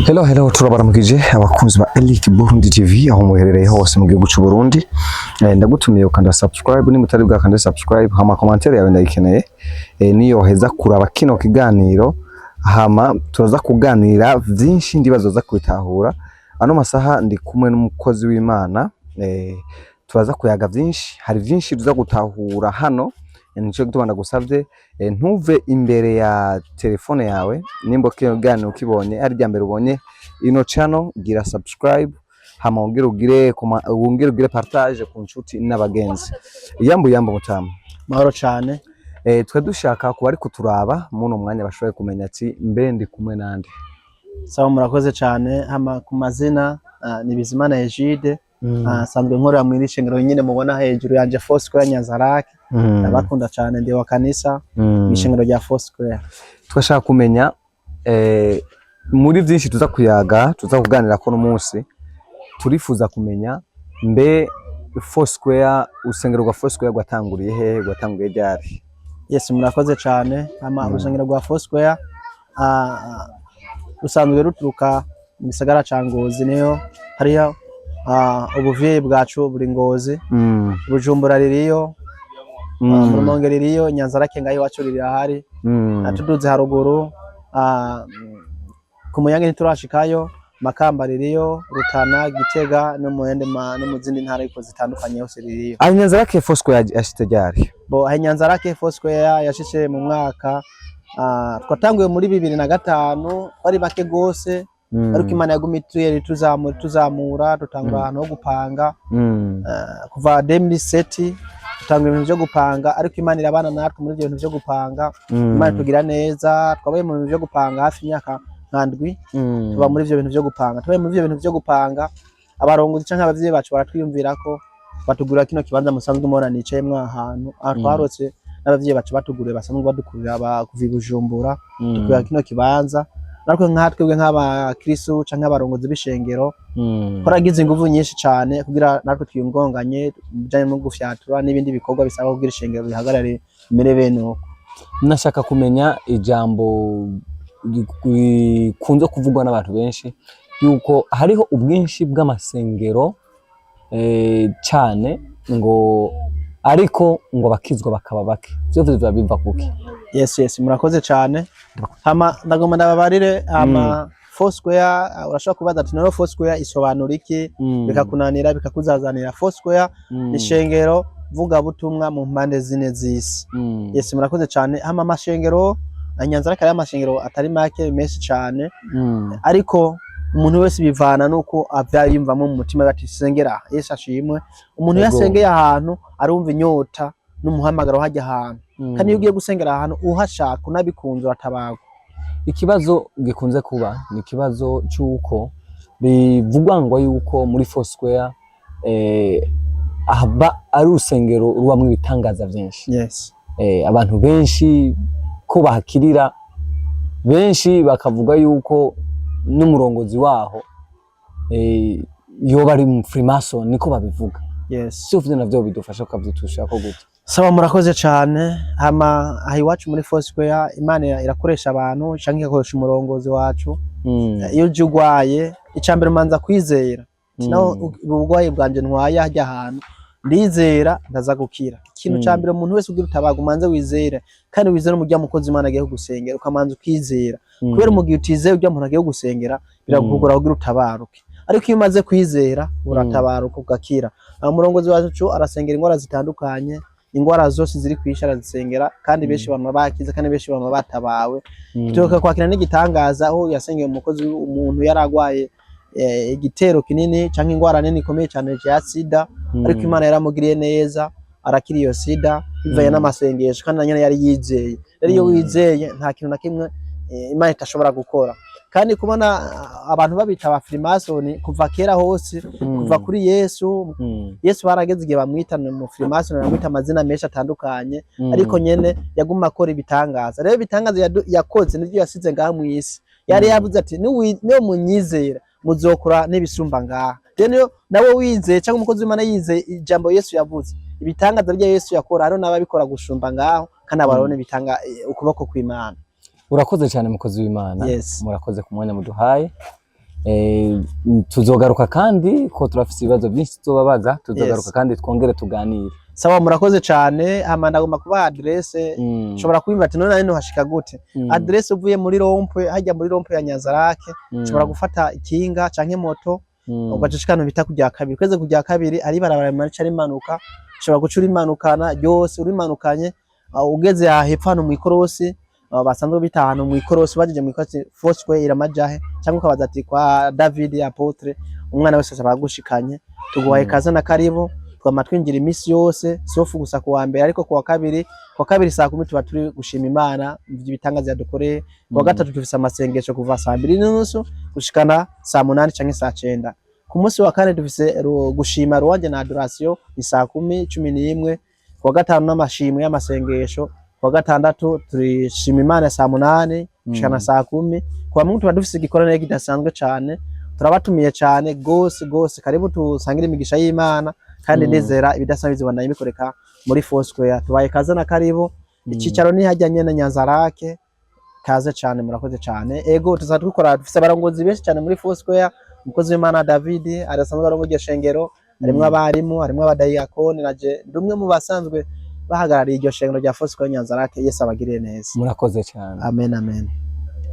Hello turabaramukije abakunzi ba Elite Burundi TV aho muherereye hose mu gihugu cy'u Burundi. Ndagutumiye ukanda subscribe ni mutari bwakanda subscribe hama commentaire yawe ndayikeneye. Niyo heza kuraba kino kiganiro hama turaza kuganira vyinshi ndibazo za kwitahura. Ano masaha ndi kumwe n'umukozi w'Imana turaza kuyaga vyinshi, hari vyinshi tuza gutahura hano. Nico gituma ndagusavye ntuve imbere ya telefone yawe nimba kiganiro ukibonye ari rya mbere ubonye ino channel gira subscribe hama ugire partage ku nshuti n'abagenzi. Yambo mutamu mahoro cyane. Twe dushaka kuba ari kuturaba muno mwanya bashoboye kumenya ati mbe ndi kumwe nande. Sawa murakoze cyane hama ku mazina ni Bizimana Egide. Sanzwe nkorera muri shengero nyine mubona hejuru yanje Foursquare Nyanzarake. Abakunda cyane ndi wa kanisa ishengero rya Foursquare. Twashaka kumenya muri byinshi tuza kuyaga tuza kuganira ko no munsi turifuza kumenya mbe Foursquare usengero rwa Foursquare gwatanguriye he gwatanguriye ryari. Yes murakoze cyane hama urusengero rwa Foursquare rusanzwe ruturuka mu gisagara ca Ngozi niyo hariya ubuvyeyi bwacu buri Ngozi Bujumbura ririyo mu Rumonge ririyo Nyanzarake ngaho iwacu rirahari atuduze haruguru ku Muyange ntiturashikayo Makamba ririyo Rutana Gitega no muhende no muzindi ntara ariko zitandukanye hose ririyo. Aho Nyanzarake Foursquare yashite ryari? Bo aho Nyanzarake Foursquare yashise mu mwaka twatanguye muri 2005 bari bake gose ariko Imana yagumituye tuzamura dutangura ahantu ho gupanga kuva 2007 tutangura ibintu byo gupanga ariko Imana irabana natwe muri ibyo bintu byo gupanga. Imana tugira neza twabaye mu bintu byo gupanga hafi imyaka nkandwi tuba muri ibyo bintu byo gupanga tubaye muri ibyo bintu byo gupanga abarongozi canke abavyeyi bacu baratwiyumvira ko batugurira kino kibanza musanzwe mubona nicayemwe ahantu twarotse n'abavyeyi bacu batuguriye basanzwe badukurira kuva i Bujumbura tukura kino kibanza nariko nkatwebwe nk'abakristo canke abarongozi b'ishengero koragize inguvu nyinshi cyane kugira natwe twiyungonganye bijanye no gufyatura n'ibindi bikorwa bisaba kugira ishengero bihagarare mere bene uko. Nashaka kumenya ijambo kunze kuvugwa n'abantu benshi yuko hariho ubwinshi bw'amasengero cyane ngo ariko ngo bakizwa bakaba bake byo biva kuki? Yes murakoze cyane hama ndagomba ndababarire Foursquare urashobora kubaza ati no Foursquare isobanura iki bikakunanira bikakuzazanira. Foursquare ishengero vuga butumwa mu mpande zine z'isi. Yes murakoze cyane hama amashengero Nyanzarake ari amashengero atari make menshi cyane ariko umuntu wese bivana nuko avyayimvamo mu mutima bati sengera Yesu ashimwe. Umuntu yasengeye ahantu arumva inyota n'umuhamagaro hajya ahantu kandi iyo ugiye gusengera ahantu uhashaka unabikunze uratabagwa. Ikibazo gikunze kuba ni ikibazo cyuko bivugwa ngo yuko muri Foursquare aba ari urusengero rubamwe ibitangaza byinshi. Yes. Abantu benshi ko bahakirira benshi bakavuga yuko n'umurongozi waho yoba ari mu Freemason niko babivuga. Yes. Sio vyo navyo bidufasha ukavyitusha ko gute. Sawa murakoze cyane hama aho iwacu muri Foursquare Imana irakoresha abantu canke ikoresha umurongozi wacu. Iyo ujugwaye icambere manza kwizera naho ubugwaye bwanje ntwaye hajya ahantu ndizera ndaza gukira. Ikintu cambere umuntu wese ugira utabaga umanze wizera kandi wizera umujya mukozi Imana agiye gusengera ukamanza ukizera kubera umugiye utizeye ujya umuntu agiye gusengera biragukugura kugira utabaruke ariko iyo umaze kwizera uratabaruka ugakira. Umurongozi wacu arasengera ingwara zitandukanye ingwara zose ziri kwishara zisengera kandi benshi bamwe bakiza kandi benshi bamwe batabawe. Tutoka kwakira n'igitangaza aho yasengeye umukozi umuntu yaragwaye igitero kinini canke ingwara nini ikomeye cyane ya sida ariko Imana yaramugiriye neza arakira iyo sida bivanye n'amasengesho kandi nyene yari yizeye. Rero iyo wizeye nta kintu na kimwe Imana itashobora gukora kandi kubona abantu babita aba Freemason kuva kera hose kuva kuri Yesu barageze igihe bamwitana mu Freemason bamwita amazina menshi atandukanye ariko nyene yaguma akora ibitangaza. Rero ibitangaza yakoze nivyo yasize ngaha mu isi yari yavuze ati niyo munyizera muzokora n'ibisumba ngaha. Rero nawe wizeye cyangwa umukozi w'Imana yizeye ijambo Yesu yavuze ibitangaza bya Yesu yakora haro nababikora gushumba ngaho kandi abarone bitanga ukuboko kw'Imana. urakoze cyane mukozi w'Imana. Yes. Murakoze ku mwanya muduhaye. Tuzogaruka kandi ko turafise ibibazo byinshi tubabaza, tuzogaruka kandi twongere tuganire. Sawa, murakoze cyane. Hama ndagomba kuba adresse ushobora kubimba ati none hino hashika gute. Adresse uvuye muri Rompwe, hajya muri Rompwe ya Nyanzarake, ushobora gufata ikinga canke moto ugacishikana bita kujya kabiri. Kweze kujya kabiri ari barabara marica rimanuka, ushobora gucura imanukana yose urimanukanye ugeze hepfo hano mu ikorosi basanzwe bita hano mu ikorosi bajeje mu ikorosi Foursquare iramajahe cyangwa ukabaza ati kwa David Apotre umwana wese abagushikanye tuguhaye kaza na karibu twamatwinjira imisi yose sofu gusa kuwa mbere ariko kuwa kabiri saa 10 tuba turi gushima Imana ibitangaza yadukoreye. Kuwa gatatu dufise amasengesho kuva saa 2:30 gushikana saa 8 canke saa 9. Ku munsi wa kane dufise gushima ruwanje na adoration ni saa 10 11. Kuwa gatanu n'amashimwe y'amasengesho. Kuwa gatandatu turishima Imana saa 8 gushikana saa 10. Kuwa Mungu tuba dufise igikorane kidasanzwe cyane, turabatumiye cyane gose karibu tusangira imigisha y'Imana kandi nezera ibidasanzwe zibandanye bikoreka muri Foursquare. Tubaye kaza na karibu icicaro ni hajyanye na Nyanzarake, kaze cyane murakoze cyane. Ego tuzadukora dufise abarongozi benshi cyane muri Foursquare. Umukozi w'Imana David arasanzwe arongoye shengero, harimo abarimu, harimo abadayakoni, naje ndumwe mu basanzwe bahagarariye iryo shengero rya Foursquare Nyanzarake. Yesu abagirire neza. Murakoze cyane. Amen.